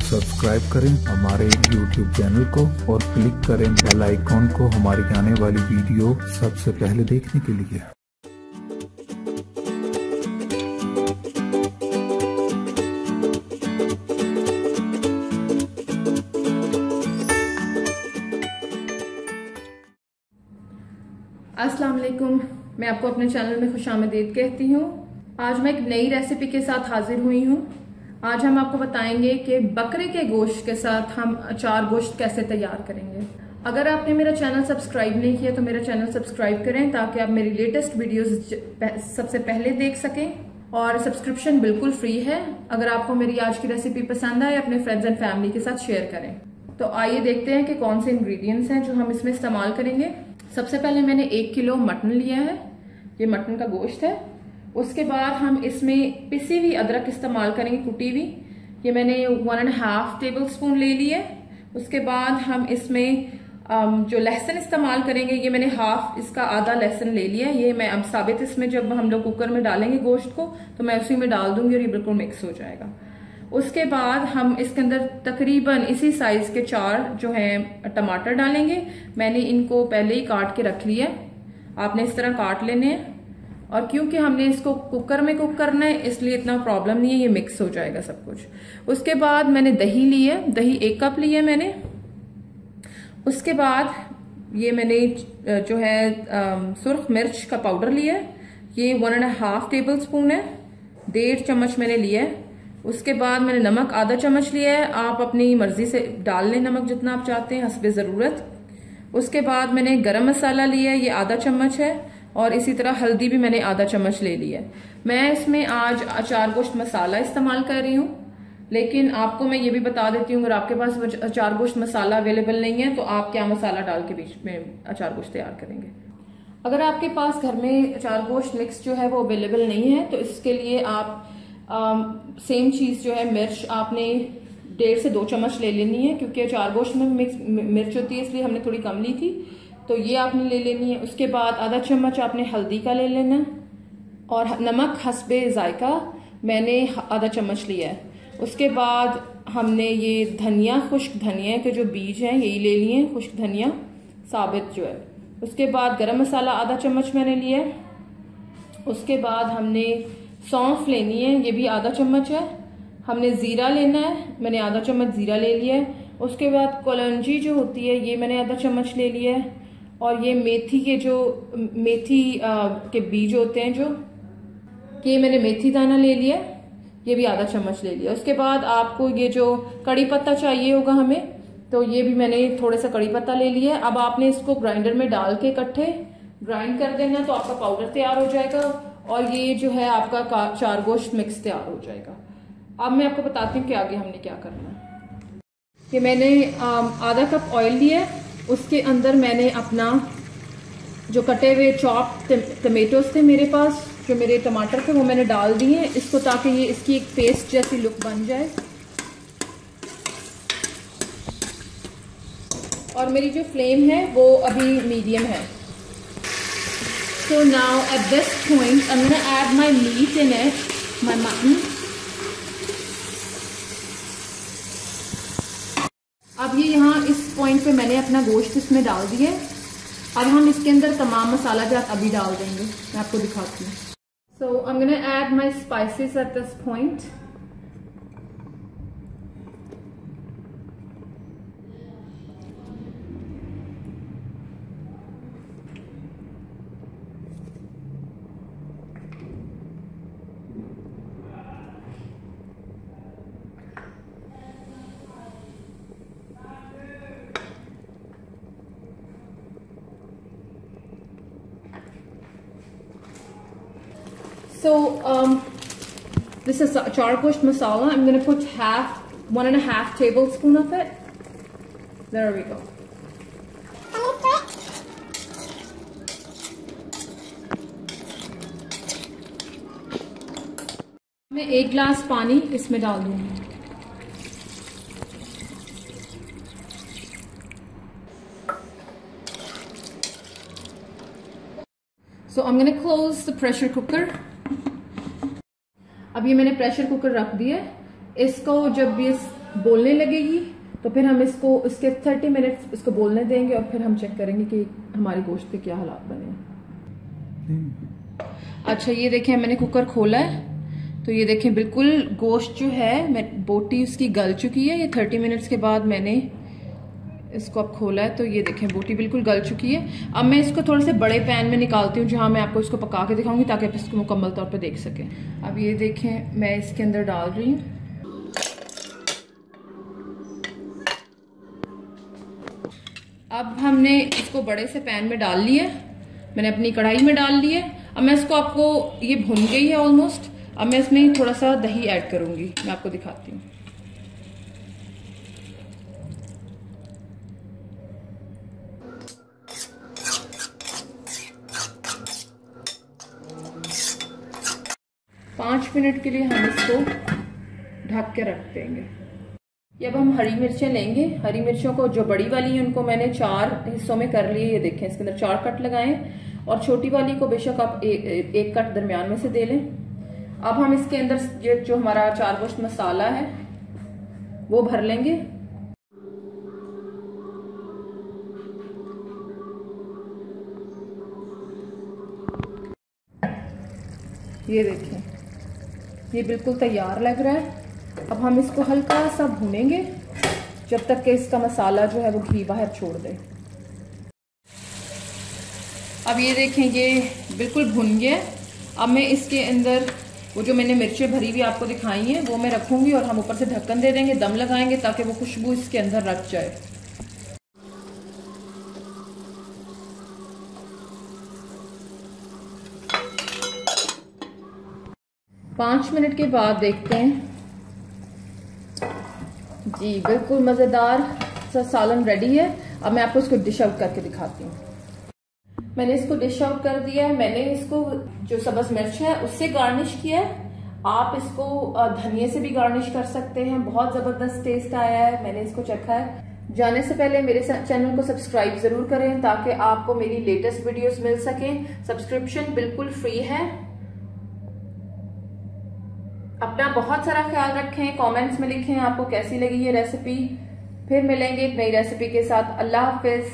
Subscribe करें हमारे YouTube channel को और क्लिक करें बेल आइकॉन को हमारी आने वाली वीडियो सबसे पहले देखने के लिए। अस्सलाम वालेकुम, मैं आपको अपने चैनल में खुशामदीद कहती हूँ। आज मैं एक नई रेसिपी के साथ हाजिर हुई हूँ। आज हम आपको बताएंगे कि बकरे के गोश्त के साथ हम अचार गोश्त कैसे तैयार करेंगे। अगर आपने मेरा चैनल सब्सक्राइब नहीं किया तो मेरा चैनल सब्सक्राइब करें ताकि आप मेरी लेटेस्ट वीडियोस सबसे पहले देख सकें। और सब्सक्रिप्शन बिल्कुल फ्री है। अगर आपको मेरी आज की रेसिपी पसंद आए अपने फ्रेंड्स एंड फैमिली के साथ शेयर करें। तो आइए देखते हैं कि कौन से इंग्रेडिएंट्स हैं जो हम इसमें इस्तेमाल करेंगे। सबसे पहले मैंने 1 किलो मटन लिया है, ये मटन का गोश्त है। उसके बाद हम इसमें पिसी हुई अदरक इस्तेमाल करेंगे, कुटी हुई। ये मैंने 1.5 टेबल स्पून ले ली है। उसके बाद हम इसमें जो लहसुन इस्तेमाल करेंगे, ये मैंने इसका आधा लहसुन ले लिया है। ये मैं अब साबित इसमें जब हम लोग कुकर में डालेंगे गोश्त को तो मैं उसी में डाल दूंगी और ये बिल्कुल मिक्स हो जाएगा। उसके बाद हम इसके अंदर तकरीबन इसी साइज के 4 जो हैं टमाटर डालेंगे। मैंने इनको पहले ही काट के रख लिया है, आपने इस तरह काट लेने हैं। और क्योंकि हमने इसको कुकर में कुक करना है इसलिए इतना प्रॉब्लम नहीं है, ये मिक्स हो जाएगा सब कुछ। उसके बाद मैंने दही ली है, दही 1 कप ली है मैंने। उसके बाद ये मैंने जो है सुर्ख मिर्च का पाउडर लिया है, ये 1.5 टेबल स्पून है, 1.5 चम्मच मैंने लिया है। उसके बाद मैंने नमक आधा चम्मच लिया है, आप अपनी मर्जी से डाल लें नमक जितना आप चाहते हैं हस्बे जरूरत। उसके बाद मैंने गरम मसाला लिया है, ये आधा चम्मच है। और इसी तरह हल्दी भी मैंने आधा चम्मच ले लिया है। मैं इसमें आज अचार गोश्त मसाला इस्तेमाल कर रही हूँ, लेकिन आपको मैं ये भी बता देती हूँ अगर आपके पास अचार गोश्त मसाला अवेलेबल नहीं है तो आप क्या मसाला डाल के बीच में अचार गोश्त तैयार करेंगे। अगर आपके पास घर में अचार गोश्त मिक्स जो है वो अवेलेबल नहीं है तो इसके लिए आप सेम चीज जो है मिर्च आपने 1.5 से 2 चम्मच ले लेनी है, क्योंकि अचार गोश्त में मिर्च होती है इसलिए हमने थोड़ी कम ली थी, तो ये आपने ले लेनी है। उसके बाद आधा चम्मच आपने हल्दी का ले लेना और नमक हस्बे जायका मैंने आधा चम्मच लिया है। उसके बाद हमने ये धनिया, खुश्क धनिया के जो बीज हैं यही ले लिए हैं, खुश्क धनिया साबित जो है। उसके बाद गरम मसाला आधा चम्मच मैंने लिया है। उसके बाद हमने सौंफ लेनी है, ये भी आधा चम्मच है। हमने जीरा लेना है, मैंने आधा चम्मच जीरा ले लिया है। उसके बाद कलौंजी जो होती है ये मैंने आधा चम्मच ले लिया है। और ये मेथी के जो मेथी के बीज होते हैं जो, ये मैंने मेथी दाना ले लिया, ये भी आधा चम्मच ले लिया। उसके बाद आपको ये जो कड़ी पत्ता चाहिए होगा हमें, तो ये भी मैंने थोड़ा सा कड़ी पत्ता ले लिया है। अब आपने इसको ग्राइंडर में डाल के इकट्ठे ग्राइंड कर देना तो आपका पाउडर तैयार हो जाएगा और ये जो है आपका अचार गोश्त मिक्स तैयार हो जाएगा। अब मैं आपको बताती हूँ कि आगे हमने क्या करना है। ये मैंने आधा कप ऑयल लिया है, उसके अंदर मैंने अपना जो कटे हुए चॉप टमेटोज थे मेरे पास, जो मेरे टमाटर थे वो मैंने डाल दिए हैं इसको, ताकि ये इसकी एक पेस्ट जैसी लुक बन जाए। और मेरी जो फ्लेम है वो अभी मीडियम है। So now at this point I'm going to add my meat in it, my mutton. अब ये यहाँ इस पॉइंट पे मैंने अपना गोश्त इसमें डाल दिया। अब हम इसके अंदर तमाम मसाला जात अभी डाल देंगे, मैं आपको दिखाती हूँ। So I'm going to add my spices at this point. So this is achar gosht masala. I'm going to put 1.5 tablespoon of it. There we go. मैं 1 गिलास पानी इसमें डाल दूंगी। So I'm going to close the pressure cooker. अब ये मैंने pressure cooker रख दिया। इसको जब ये बोलने लगेगी तो फिर हम इसको इसके 30 मिनट्स इसको बोलने देंगे और फिर हम चेक करेंगे कि हमारे गोश्त के क्या हालात बने। अच्छा ये देखें मैंने कुकर खोला है तो ये देखें बिल्कुल गोश्त जो है बोटी उसकी गल चुकी है। ये 30 मिनट्स के बाद मैंने इसको अब खोला है तो ये देखें बोटी बिल्कुल गल चुकी है। अब मैं इसको थोड़े से बड़े पैन में निकालती हूँ जहां मैं आपको इसको पका के दिखाऊंगी ताकि आप इसको मुकम्मल तौर पे देख सकें। अब ये देखें मैं इसके अंदर डाल रही हूँ। अब हमने इसको बड़े से पैन में डाल लिया, मैंने अपनी कढ़ाई में डाल लिया। अब मैं इसको आपको ये भुन गई है ऑलमोस्ट। अब मैं इसमें थोड़ा सा दही ऐड करूंगी, मैं आपको दिखाती हूँ। पाँच मिनट के लिए हम इसको ढक के रख देंगे। अब हम हरी मिर्चें लेंगे। हरी मिर्चों को जो बड़ी वाली है उनको मैंने 4 हिस्सों में कर लिए। ये देखें इसके अंदर 4 कट लगाएं और छोटी वाली को बेशक आप एक कट दरमियान में से दे लें। अब हम इसके अंदर जो हमारा 4 गोश्त मसाला है वो भर लेंगे। ये देखें ये बिल्कुल तैयार लग रहा है। अब हम इसको हल्का सा भूनेंगे जब तक कि इसका मसाला जो है वो घी बाहर छोड़ दे। अब ये देखें ये बिल्कुल भुन गया। अब मैं इसके अंदर वो जो मैंने मिर्चें भरी हुई आपको दिखाई हैं वो मैं रखूंगी और हम ऊपर से ढक्कन दे देंगे, दम लगाएंगे ताकि वो खुशबू इसके अंदर रख जाए। पाँच मिनट के बाद देखते हैं। जी बिल्कुल मज़ेदार सा सालन रेडी है। अब मैं आपको इसको डिश आउट करके दिखाती हूँ। मैंने इसको डिश आउट कर दिया है। मैंने इसको जो सब्ज मिर्च है उससे गार्निश किया है। आप इसको धनिया से भी गार्निश कर सकते हैं। बहुत जबरदस्त टेस्ट आया है, मैंने इसको चखा है। जाने से पहले मेरे चैनल को सब्सक्राइब जरूर करें ताकि आपको मेरी लेटेस्ट वीडियोस मिल सकें। सब्सक्रिप्शन बिल्कुल फ्री है। अपना बहुत सारा ख्याल रखें। कमेंट्स में लिखें आपको कैसी लगी ये रेसिपी। फिर मिलेंगे एक नई रेसिपी के साथ। अल्लाह हाफिज।